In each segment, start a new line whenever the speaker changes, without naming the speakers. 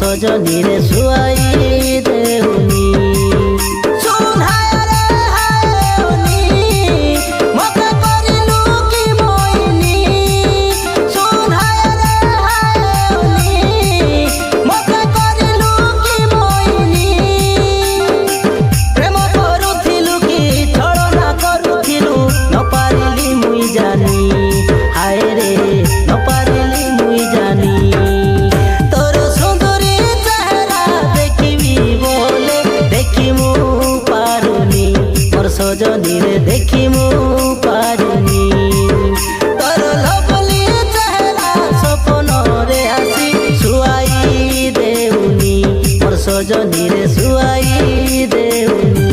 सजनी रे सुआई देउनी सुन हाय रे हाय उनी मते करिलु की मोइनी सुन हाय रे हाय उनी मते करिलु की मोइनी प्रेम करुथिलु की छलना करुथिलु न पारिली मुई जानी हाय रे न पारिली मुई जानी सजनी रे देखी मु पारुनी तोर लवली चेहरा सपन रे आसी सुआई देउनी मोर सजनी रे सुआई देउनी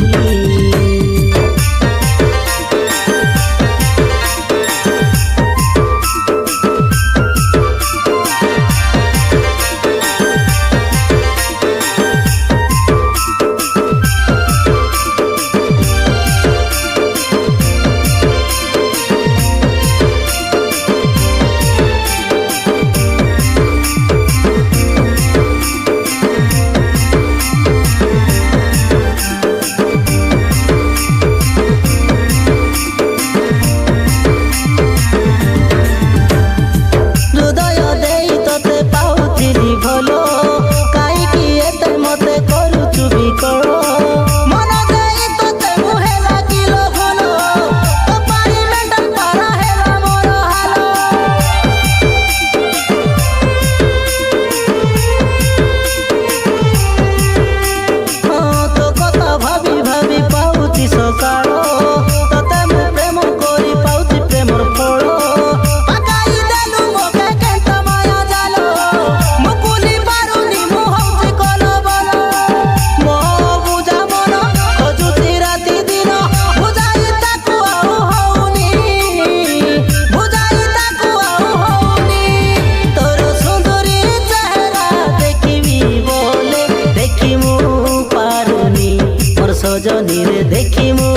सजनी रे देखी मु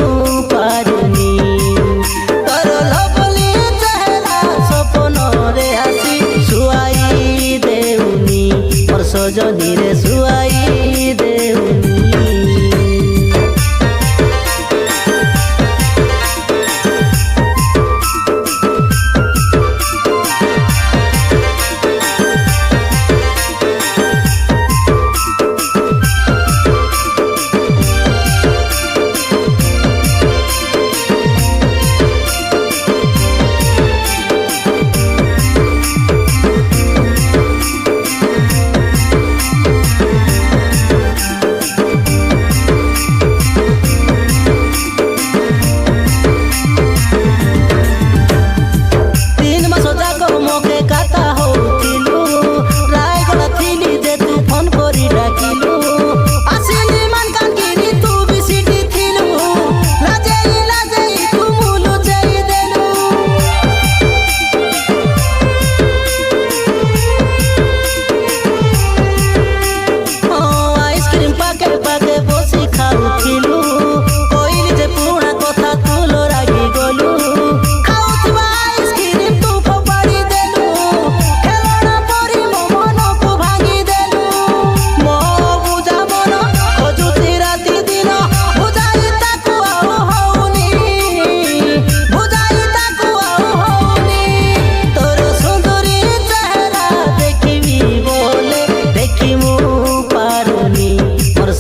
पारुनी तोर लवली चेहरा सपन रे आसी सुआई देउनी मोर सजनी रे सुआई देउनी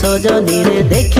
सजनी रे देखी